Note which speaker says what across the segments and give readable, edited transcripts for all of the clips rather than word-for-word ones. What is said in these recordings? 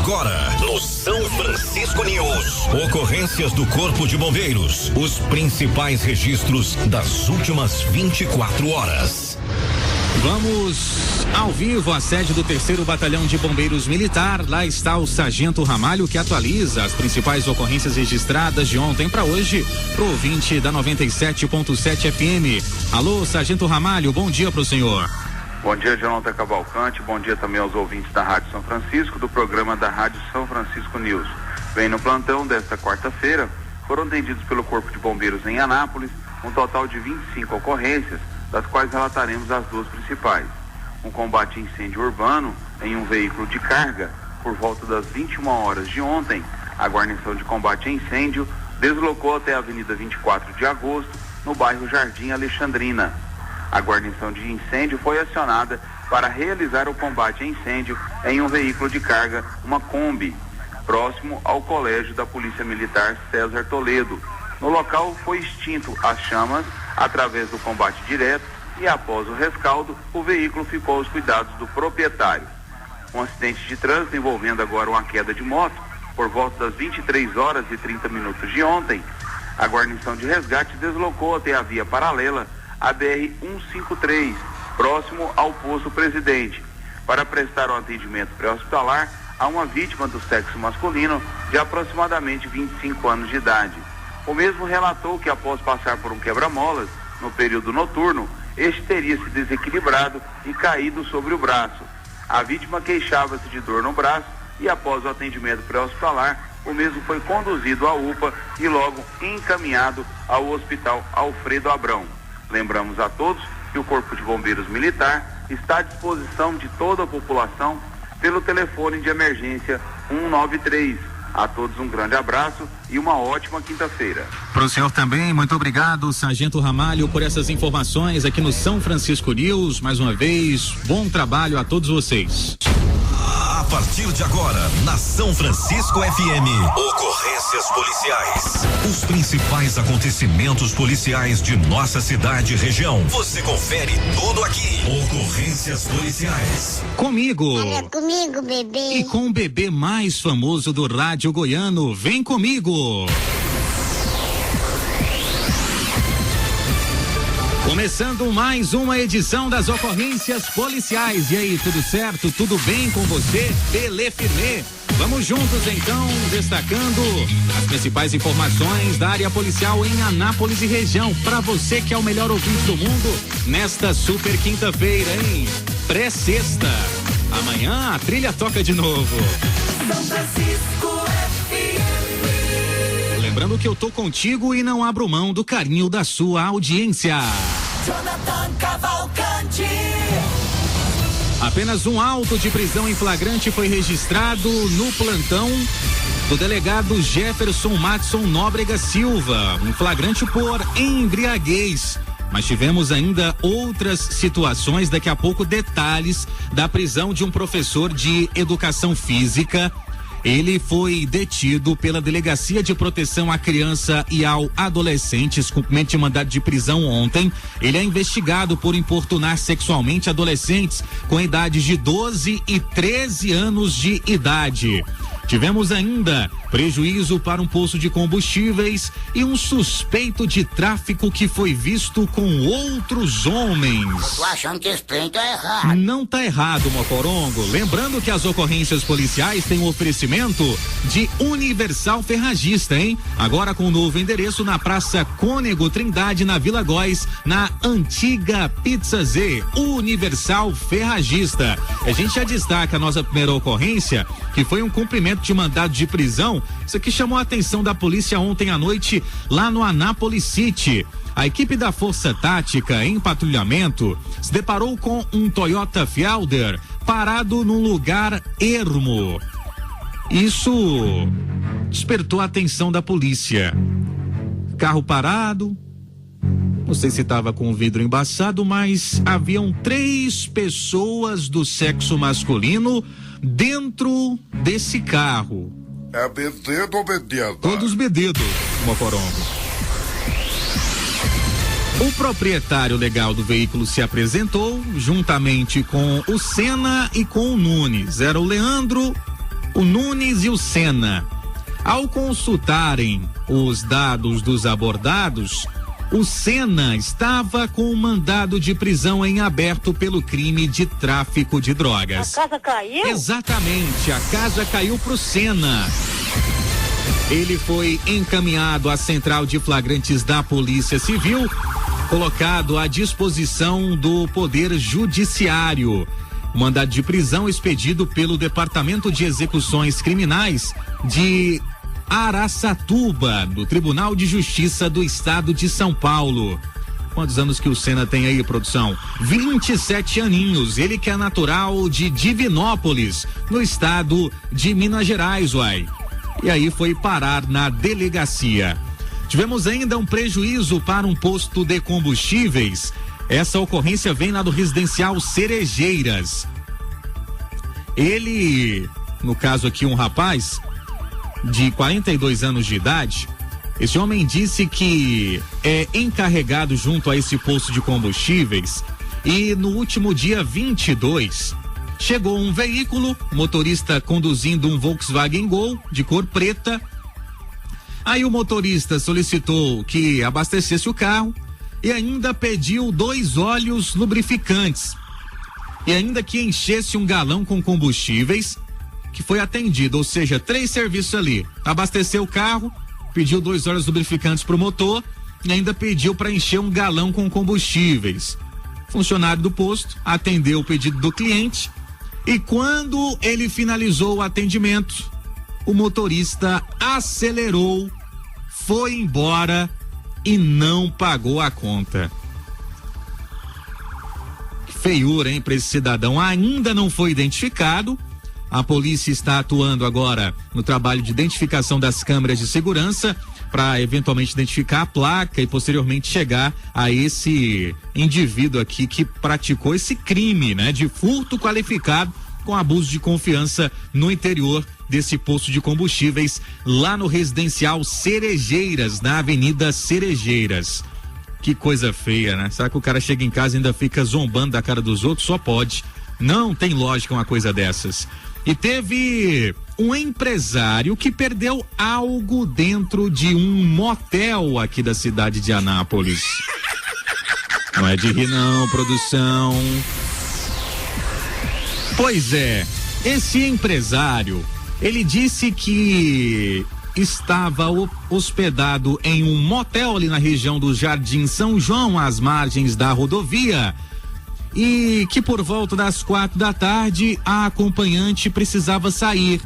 Speaker 1: Agora, no São Francisco News, ocorrências do Corpo de Bombeiros, os principais registros das últimas 24 horas.
Speaker 2: Vamos ao vivo à sede do 3º Batalhão de Bombeiros Militar. Lá está o Sargento Ramalho, que atualiza as principais ocorrências registradas de ontem para hoje, pro ouvinte da 97.7 FM. Alô, Sargento Ramalho, bom dia pro senhor.
Speaker 3: Bom dia, Jonathan Cavalcante, bom dia também aos ouvintes da Rádio São Francisco, do programa da Rádio São Francisco News. Bem, no plantão desta quarta-feira, foram atendidos pelo Corpo de Bombeiros em Anápolis um total de 25 ocorrências, das quais relataremos as duas principais. Um combate a incêndio urbano em um veículo de carga. Por volta das 21 horas de ontem, a guarnição de combate a incêndio deslocou até a Avenida 24 de Agosto, no bairro Jardim Alexandrina. A guarnição de incêndio foi acionada para realizar o combate a incêndio em um veículo de carga, uma Kombi, próximo ao Colégio da Polícia Militar César Toledo. No local foi extinto as chamas através do combate direto e após o rescaldo, o veículo ficou aos cuidados do proprietário. Um acidente de trânsito envolvendo agora uma queda de moto, por volta das 23 horas e 30 minutos de ontem, a guarnição de resgate deslocou até a via paralela, a BR-153, próximo ao posto Presidente, para prestar um atendimento pré-hospitalar a uma vítima do sexo masculino de aproximadamente 25 anos de idade. O mesmo relatou que após passar por um quebra-molas, no período noturno, este teria se desequilibrado e caído sobre o braço. A vítima queixava-se de dor no braço e após o atendimento pré-hospitalar, o mesmo foi conduzido à UPA e logo encaminhado ao Hospital Alfredo Abrão. Lembramos a todos que o Corpo de Bombeiros Militar está à disposição de toda a população pelo telefone de emergência 193. A todos um grande abraço e uma ótima quinta-feira.
Speaker 2: Para o senhor também, muito obrigado, Sargento Ramalho, por essas informações aqui no São Francisco News. Mais uma vez, bom trabalho a todos vocês.
Speaker 1: A partir de agora, na São Francisco FM, ocorrências policiais. Os principais acontecimentos policiais de nossa cidade e região. Você confere tudo aqui. Ocorrências policiais.
Speaker 2: Comigo.
Speaker 4: Olha comigo, bebê.
Speaker 2: E com o bebê mais famoso do rádio goiano. Vem comigo. Começando mais uma edição das ocorrências policiais. E aí, tudo certo? Tudo bem com você? Belê firme. Vamos juntos então, destacando as principais informações da área policial em Anápolis e região. Para você que é o melhor ouvinte do mundo, nesta super quinta-feira, hein? Pré-sexta. Amanhã a trilha toca de novo.
Speaker 5: São Francisco FM.
Speaker 2: Lembrando que eu tô contigo e não abro mão do carinho da sua audiência.
Speaker 5: Jonathan Cavalcante.
Speaker 2: Apenas um auto de prisão em flagrante foi registrado no plantão do delegado Jefferson Matson Nóbrega Silva, um flagrante por embriaguez. Mas tivemos ainda outras situações, daqui a pouco detalhes da prisão de um professor de educação física. Ele foi detido pela Delegacia de Proteção à Criança e ao Adolescente, cumprimento de mandado de prisão ontem. Ele é investigado por importunar sexualmente adolescentes com idades de 12 e 13 anos de idade. Tivemos ainda prejuízo para um posto de combustíveis e um suspeito de tráfico que foi visto com outros homens.
Speaker 4: Eu tô achando que esse trem tá errado.
Speaker 2: Não tá errado, Mocorongo. Lembrando que as ocorrências policiais têm um oferecimento de Universal Ferragista, hein? Agora com um novo endereço na Praça Cônego Trindade, na Vila Góes, na antiga Pizza Z, Universal Ferragista. A gente já destaca a nossa primeira ocorrência, que foi um cumprimento de mandado de prisão. Isso aqui chamou a atenção da polícia ontem à noite, lá no Anápolis City. A equipe da Força Tática, em patrulhamento, se deparou com um Toyota Fielder parado num lugar ermo. Isso despertou a atenção da polícia. Carro parado, não sei se estava com o vidro embaçado, mas haviam 3 pessoas do sexo masculino dentro desse carro.
Speaker 6: É bededo ou bededa?
Speaker 2: Todos bededos, Mocorongo. O proprietário legal do veículo se apresentou juntamente com o Senna e com o Nunes. Era o Leandro O Nunes e o Senna. Ao consultarem os dados dos abordados, o Senna estava com um mandado de prisão em aberto pelo crime de tráfico de drogas.
Speaker 7: A casa caiu?
Speaker 2: Exatamente, a casa caiu pro Senna. Ele foi encaminhado à central de flagrantes da Polícia Civil, colocado à disposição do Poder Judiciário. O mandado de prisão expedido pelo Departamento de Execuções Criminais de Araçatuba, do Tribunal de Justiça do Estado de São Paulo. Quantos anos que o Senna tem aí, produção? 27 aninhos. Ele que é natural de Divinópolis, no estado de Minas Gerais, uai. E aí foi parar na delegacia. Tivemos ainda um prejuízo para um posto de combustíveis. Essa ocorrência vem lá do residencial Cerejeiras. Ele, no caso aqui, um rapaz de 42 anos de idade, esse homem disse que é encarregado junto a esse posto de combustíveis e no último dia 22 chegou um veículo, motorista conduzindo um Volkswagen Gol de cor preta. Aí o motorista solicitou que abastecesse o carro e ainda pediu 2 óleos lubrificantes e ainda que enchesse um galão com combustíveis, que foi atendido, ou seja, 3 serviços ali. Abasteceu o carro, pediu 2 óleos lubrificantes pro motor e ainda pediu para encher um galão com combustíveis. Funcionário do posto atendeu o pedido do cliente e quando ele finalizou o atendimento, o motorista acelerou, foi embora e não pagou a conta. Que feiura, hein, para esse cidadão. Ainda não foi identificado. A polícia está atuando agora no trabalho de identificação das câmeras de segurança para eventualmente identificar a placa e posteriormente chegar a esse indivíduo aqui que praticou esse crime, né, de furto qualificado com abuso de confiança no interior desse posto de combustíveis lá no residencial Cerejeiras, na Avenida Cerejeiras. Que coisa feia, né? Será que o cara chega em casa e ainda fica zombando da cara dos outros? Só pode. Não tem lógica uma coisa dessas. E teve um empresário que perdeu algo dentro de um motel aqui da cidade de Anápolis. Não é de rir não, produção. Pois é, esse empresário, ele disse que estava hospedado em um motel ali na região do Jardim São João, às margens da rodovia, e que por volta das 4 da tarde a acompanhante precisava sair.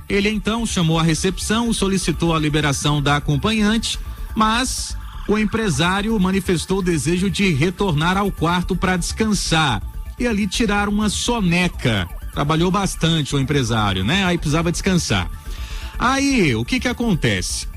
Speaker 2: Ele então chamou a recepção, solicitou a liberação da acompanhante, mas o empresário manifestou o desejo de retornar ao quarto para descansar e ali tirar uma soneca. Trabalhou bastante o empresário, né? Aí precisava descansar. Aí, o que acontece?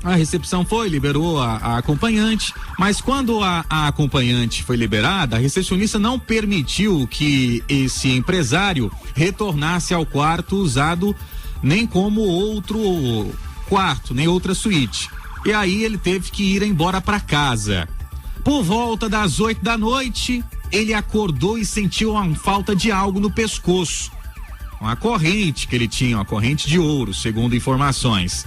Speaker 2: A recepção liberou a acompanhante, mas quando a acompanhante foi liberada, a recepcionista não permitiu que esse empresário retornasse ao quarto usado nem como outro quarto, nem outra suíte. E aí ele teve que ir embora para casa. Por volta das 8 da noite, ele acordou e sentiu uma falta de algo no pescoço. Uma corrente que ele tinha, uma corrente de ouro, segundo informações.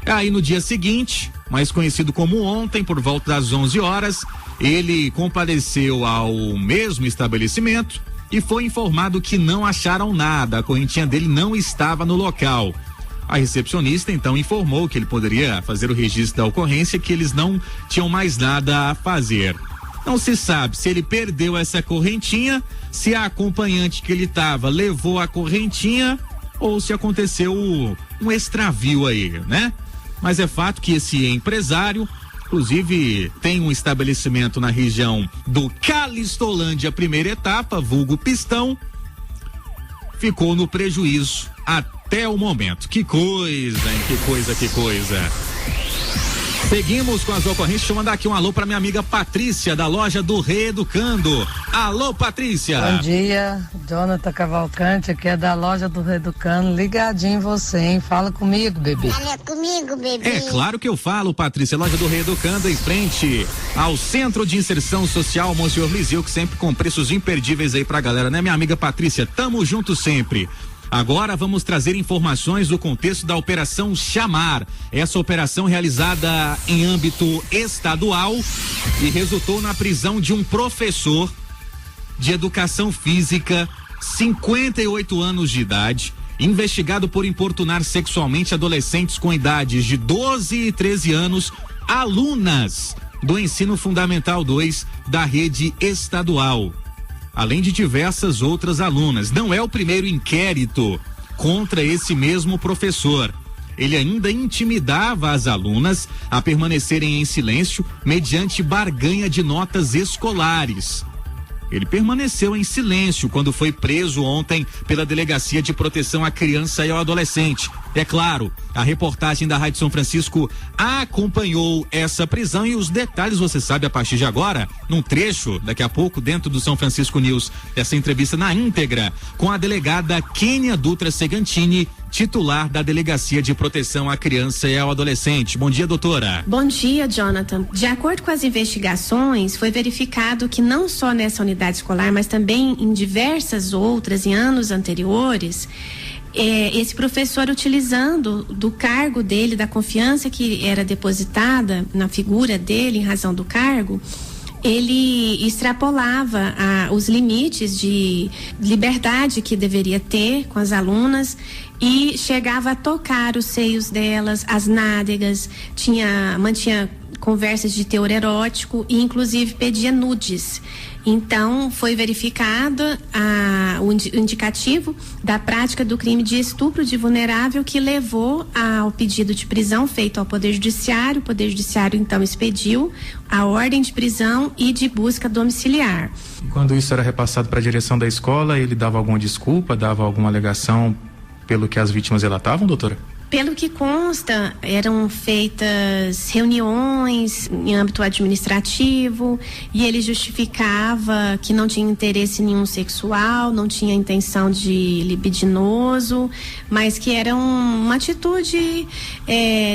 Speaker 2: Aí no dia seguinte, mais conhecido como ontem, por volta das 11 horas, ele compareceu ao mesmo estabelecimento e foi informado que não acharam nada, a correntinha dele não estava no local. A recepcionista então informou que ele poderia fazer o registro da ocorrência, que eles não tinham mais nada a fazer. Não se sabe se ele perdeu essa correntinha, se a acompanhante que ele estava levou a correntinha ou se aconteceu um extravio aí, né? Mas é fato que esse empresário, inclusive, tem um estabelecimento na região do Calistolândia, primeira etapa, vulgo Pistão, ficou no prejuízo até o momento. Que coisa, hein? Que coisa. Seguimos com as ocorrências. Deixa eu mandar aqui um alô pra minha amiga Patrícia, da loja do Reeducando. Alô, Patrícia.
Speaker 8: Bom dia, Jonathan Cavalcante, aqui é da loja do Reeducando. Ligadinho em você, hein? Fala comigo, bebê.
Speaker 4: Fala comigo, bebê.
Speaker 2: É claro que eu falo, Patrícia. Loja do Reeducando em frente ao Centro de Inserção Social Monsenhor Liseu, que sempre com preços imperdíveis aí pra galera, né? Minha amiga Patrícia, tamo junto sempre. Agora vamos trazer informações do contexto da Operação Chamar. Essa operação realizada em âmbito estadual e resultou na prisão de um professor de educação física, 58 anos de idade, investigado por importunar sexualmente adolescentes com idades de 12 e 13 anos, alunas do Ensino Fundamental 2 da rede estadual, além de diversas outras alunas. Não é o primeiro inquérito contra esse mesmo professor. Ele ainda intimidava as alunas a permanecerem em silêncio mediante barganha de notas escolares. Ele permaneceu em silêncio quando foi preso ontem pela Delegacia de Proteção à Criança e ao Adolescente. É claro, a reportagem da Rádio São Francisco acompanhou essa prisão e os detalhes você sabe a partir de agora, num trecho, daqui a pouco, dentro do São Francisco News. Essa entrevista na íntegra com a delegada Kênia Dutra Segantini, titular da Delegacia de Proteção à Criança e ao Adolescente. Bom dia, doutora.
Speaker 7: Bom dia, Jonathan. De acordo com as investigações, foi verificado que não só nessa unidade escolar, mas também em diversas outras, em anos anteriores, esse professor, utilizando do cargo dele, da confiança que era depositada na figura dele em razão do cargo, ele extrapolava os limites de liberdade que deveria ter com as alunas e chegava a tocar os seios delas, as nádegas, mantinha conversas de teor erótico e inclusive pedia nudes. Então foi verificado o indicativo da prática do crime de estupro de vulnerável, que levou ao pedido de prisão feito ao Poder Judiciário. O Poder Judiciário então expediu a ordem de prisão e de busca domiciliar.
Speaker 9: Quando isso era repassado para a direção da escola, ele dava alguma desculpa, dava alguma alegação pelo que as vítimas relatavam, doutora?
Speaker 7: Pelo que consta, eram feitas reuniões em âmbito administrativo e ele justificava que não tinha interesse nenhum sexual, não tinha intenção de libidinoso, mas que era uma atitude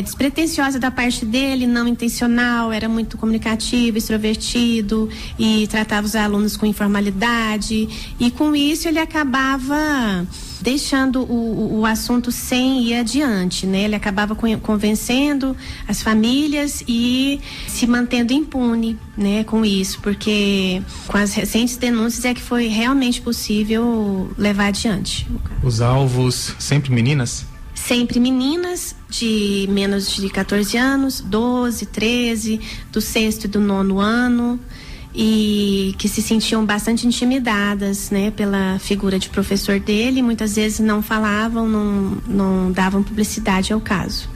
Speaker 7: despretensiosa da parte dele, não intencional, era muito comunicativo, extrovertido e tratava os alunos com informalidade, e com isso ele acabava deixando o assunto sem ir adiante, né? Ele acabava convencendo as famílias e se mantendo impune, né? Com isso, porque com as recentes denúncias é que foi realmente possível levar adiante.
Speaker 9: Os alvos sempre meninas?
Speaker 7: Sempre meninas de menos de 14 anos, 12, 13, do 6º e do 9º ano, e que se sentiam bastante intimidadas, né, pela figura de professor dele. Muitas vezes não falavam, não davam publicidade ao caso.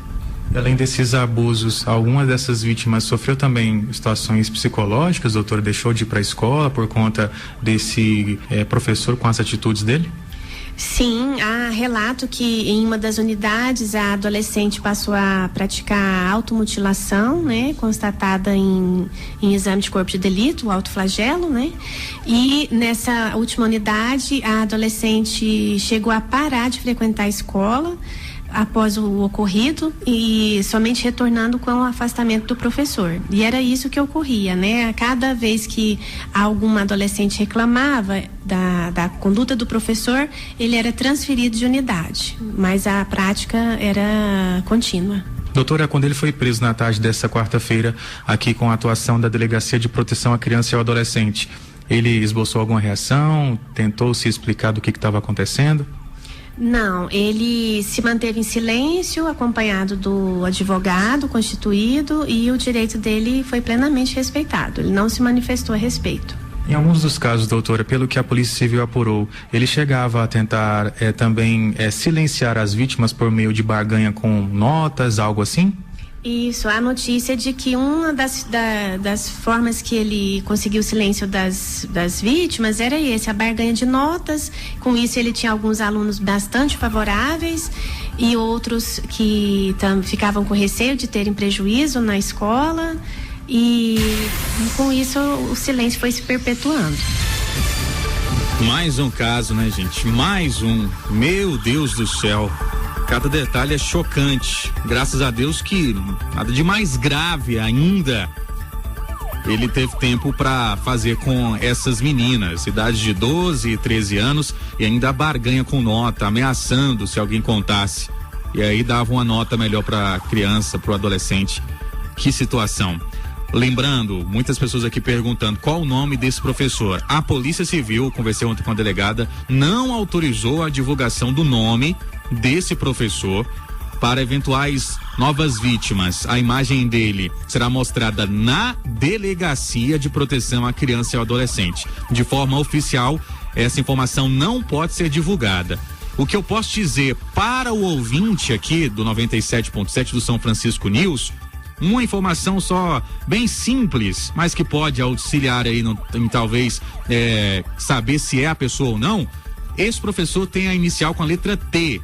Speaker 9: Além desses abusos, alguma dessas vítimas sofreu também situações psicológicas, doutor? Deixou de ir para a escola por conta desse professor com as atitudes dele?
Speaker 7: Sim, há relato que em uma das unidades a adolescente passou a praticar automutilação, né, constatada em exame de corpo de delito, o autoflagelo, né, e nessa última unidade a adolescente chegou a parar de frequentar a escola após o ocorrido e somente retornando com o afastamento do professor. E era isso que ocorria, né? A cada vez que alguma adolescente reclamava da conduta do professor, ele era transferido de unidade, mas a prática era contínua.
Speaker 9: Doutora, quando ele foi preso na tarde dessa quarta-feira, aqui com a atuação da Delegacia de Proteção à Criança e ao Adolescente, ele esboçou alguma reação? Tentou se explicar do que estava acontecendo?
Speaker 7: Não, ele se manteve em silêncio, acompanhado do advogado constituído, e o direito dele foi plenamente respeitado. Ele não se manifestou a respeito.
Speaker 9: Em alguns dos casos, doutora, pelo que a Polícia Civil apurou, ele chegava a tentar também silenciar as vítimas por meio de barganha com notas, algo assim?
Speaker 7: Isso, a notícia de que uma das formas que ele conseguiu o silêncio das vítimas era a barganha de notas. Com isso ele tinha alguns alunos bastante favoráveis e outros que ficavam com receio de terem prejuízo na escola, e com isso o silêncio foi se perpetuando.
Speaker 2: Mais um caso, né, gente? Mais um. Meu Deus do céu. Cada detalhe é chocante. Graças a Deus que nada de mais grave ainda. ele teve tempo para fazer com essas meninas, idade de 12 e 13 anos, e ainda barganha com nota, ameaçando se alguém contasse. E aí dava uma nota melhor para a criança, para o adolescente. Que situação. Lembrando, muitas pessoas aqui perguntando qual o nome desse professor. A Polícia Civil, conversei ontem com a delegada, não autorizou a divulgação do nome desse professor para eventuais novas vítimas. A imagem dele será mostrada na Delegacia de Proteção à Criança e ao Adolescente. De forma oficial, essa informação não pode ser divulgada. O que eu posso dizer para o ouvinte aqui do 97.7 do São Francisco News, uma informação só bem simples, mas que pode auxiliar aí em talvez saber se é a pessoa ou não. Esse professor tem a inicial com a letra T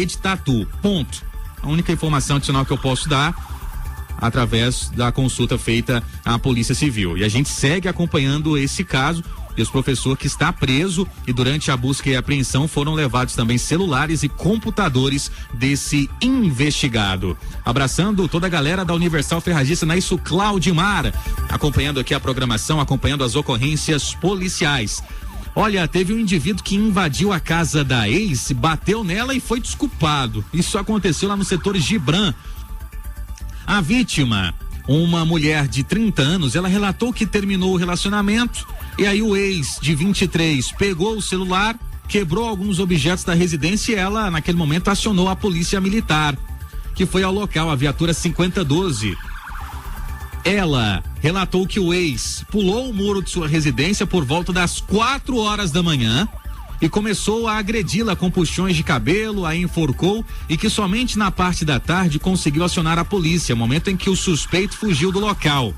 Speaker 2: de tatu, ponto. A única informação adicional que eu posso dar através da consulta feita à Polícia Civil. E a gente segue acompanhando esse caso. Esse professor que está preso, e durante a busca e apreensão foram levados também celulares e computadores desse investigado. Abraçando toda a galera da Universal Ferragista, na isso, Claudimar, acompanhando aqui a programação, acompanhando as ocorrências policiais. Olha, teve um indivíduo que invadiu a casa da ex, bateu nela e foi desculpado. Isso aconteceu lá no setor Gibran. A vítima, uma mulher de 30 anos, ela relatou que terminou o relacionamento e aí o ex de 23 pegou o celular, quebrou alguns objetos da residência e ela, naquele momento, acionou a polícia militar, que foi ao local, a viatura 5012. Ela relatou que o ex pulou o muro de sua residência por volta das 4 horas da manhã e começou a agredi-la com puxões de cabelo, a enforcou e que somente na parte da tarde conseguiu acionar a polícia, momento em que o suspeito fugiu do local.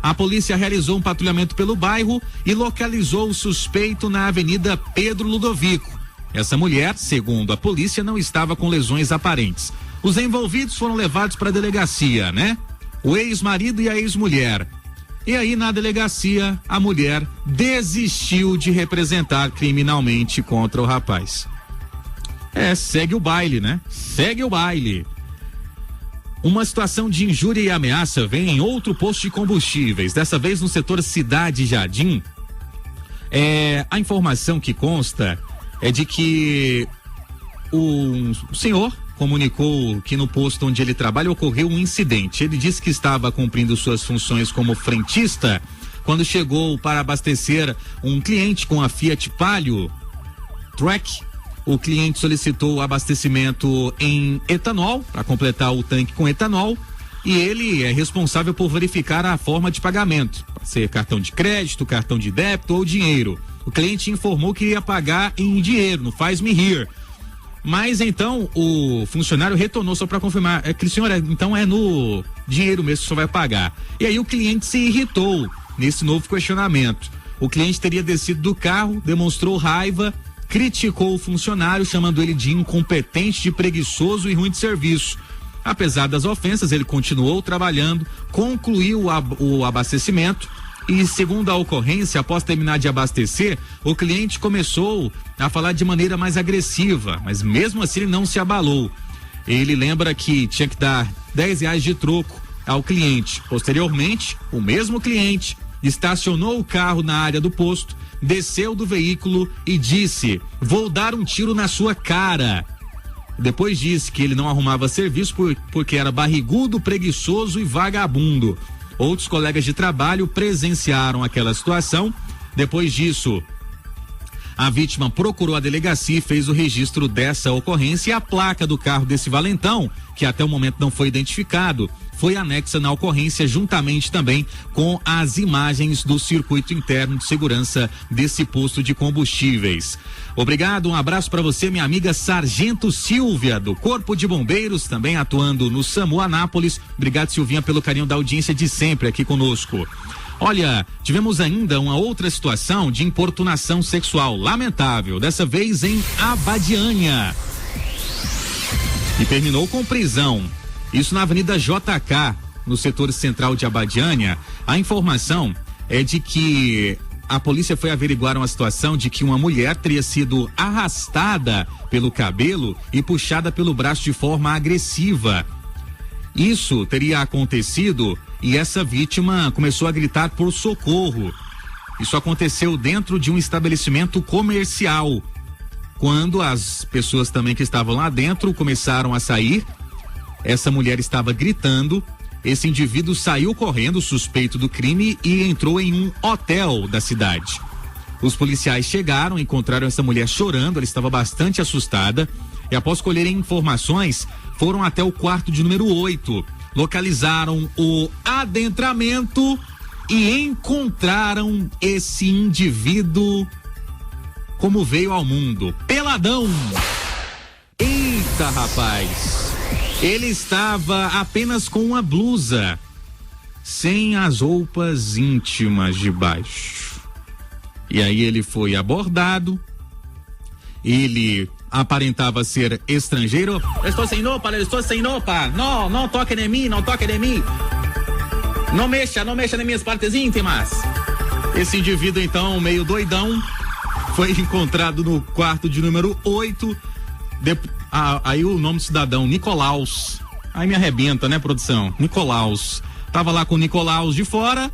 Speaker 2: A polícia realizou um patrulhamento pelo bairro e localizou o suspeito na Avenida Pedro Ludovico. Essa mulher, segundo a polícia, não estava com lesões aparentes. Os envolvidos foram levados para a delegacia, né? O ex-marido e a ex-mulher. E aí, na delegacia, a mulher desistiu de representar criminalmente contra o rapaz. Segue o baile, né? Segue o baile. Uma situação de injúria e ameaça vem em outro posto de combustíveis, dessa vez no setor Cidade Jardim. A informação que consta é de que o senhor comunicou que no posto onde ele trabalha ocorreu um incidente. Ele disse que estava cumprindo suas funções como frentista quando chegou para abastecer um cliente com a Fiat Palio Track. O cliente solicitou o abastecimento em etanol, para completar o tanque com etanol, e ele é responsável por verificar a forma de pagamento, pode ser cartão de crédito, cartão de débito ou dinheiro. O cliente informou que ia pagar em dinheiro, no Faz Me Here. Mas então o funcionário retornou só para confirmar, senhor, então é no dinheiro mesmo que o senhor vai pagar. E aí o cliente se irritou nesse novo questionamento. O cliente teria descido do carro, demonstrou raiva, criticou o funcionário, chamando ele de incompetente, de preguiçoso e ruim de serviço. Apesar das ofensas, ele continuou trabalhando, concluiu o abastecimento e, segundo a ocorrência, após terminar de abastecer, o cliente começou a falar de maneira mais agressiva, mas mesmo assim ele não se abalou. Ele lembra que tinha que dar R$10 de troco ao cliente. Posteriormente, o mesmo cliente estacionou o carro na área do posto, desceu do veículo e disse: "Vou dar um tiro na sua cara". Depois disse que ele não arrumava serviço porque era barrigudo, preguiçoso e vagabundo. Outros colegas de trabalho presenciaram aquela situação. Depois disso, a vítima procurou a delegacia e fez o registro dessa ocorrência, e a placa do carro desse valentão, que até o momento não foi identificado, foi anexa na ocorrência, juntamente também com as imagens do circuito interno de segurança desse posto de combustíveis. Obrigado, um abraço para você, minha amiga Sargento Silvia, do Corpo de Bombeiros, também atuando no SAMU Anápolis. Obrigado, Silvinha, pelo carinho da audiência de sempre aqui conosco. Olha, tivemos ainda uma outra situação de importunação sexual lamentável, dessa vez em Abadiânia. E terminou com prisão. Isso na Avenida JK, no setor central de Abadiânia. A informação é de que a polícia foi averiguar uma situação de que uma mulher teria sido arrastada pelo cabelo e puxada pelo braço de forma agressiva. Isso teria acontecido e essa vítima começou a gritar por socorro. Isso aconteceu dentro de um estabelecimento comercial. Quando as pessoas também que estavam lá dentro começaram a sair, essa mulher estava gritando. Esse indivíduo saiu correndo, suspeito do crime, e entrou em um hotel da cidade. Os policiais chegaram, encontraram essa mulher chorando, ela estava bastante assustada, e após colherem informações, foram até o quarto de número 8, localizaram o adentramento e encontraram esse indivíduo como veio ao mundo, peladão. Eita, rapaz! Ele estava apenas com uma blusa, sem as roupas íntimas de baixo. E aí ele foi abordado, ele aparentava ser estrangeiro. Eu estou sem roupa, não toque em mim, não mexa nas minhas partes íntimas. Esse indivíduo então, meio doidão, foi encontrado no quarto de número 8, aí o nome do cidadão, Nicolaus. Aí me arrebenta, né, produção? Nicolaus. Tava lá com o Nicolaus de fora,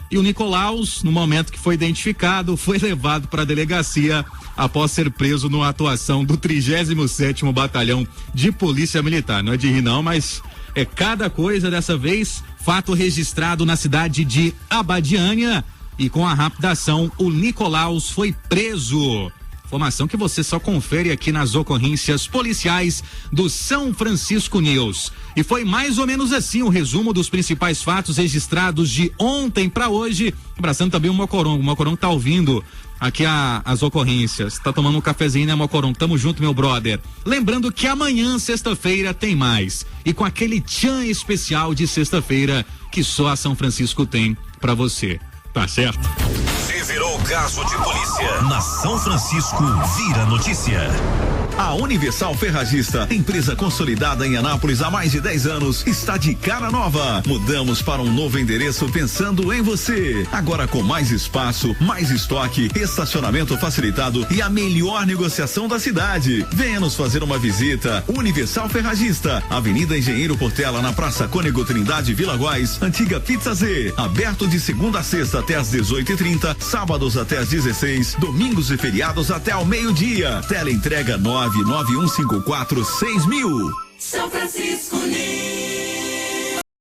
Speaker 2: e o Nicolaus, no momento que foi identificado, foi levado para a delegacia após ser preso numa atuação do 37º Batalhão de Polícia Militar. Não é de rir não, mas é cada coisa dessa vez. Fato registrado na cidade de Abadiânia, e com a rápida ação, o Nicolaus foi preso. Informação que você só confere aqui nas ocorrências policiais do São Francisco News. E foi mais ou menos assim o resumo dos principais fatos registrados de ontem para hoje. Abraçando também o Mocorongo. O Mocorongo tá ouvindo aqui as ocorrências. Tá tomando um cafezinho, né, Mocorongo? Tamo junto, meu brother. Lembrando que amanhã, sexta-feira, tem mais. E com aquele tchan especial de sexta-feira que só a São Francisco tem para você. Tá certo?
Speaker 1: Se virou caso de polícia, na São Francisco vira notícia. A Universal Ferragista, empresa consolidada em Anápolis há mais de 10 anos, está de cara nova. Mudamos para um novo endereço pensando em você. Agora com mais espaço, mais estoque, estacionamento facilitado e a melhor negociação da cidade. Venha nos fazer uma visita. Universal Ferragista, Avenida Engenheiro Portela, na Praça Cônego Trindade, Vila Góis, antiga Pizza Z. Aberto de segunda a sexta até às 18h30, sábados até às 16, domingos e feriados até ao meio-dia. Teleentrega 991546000.
Speaker 5: São Francisco News.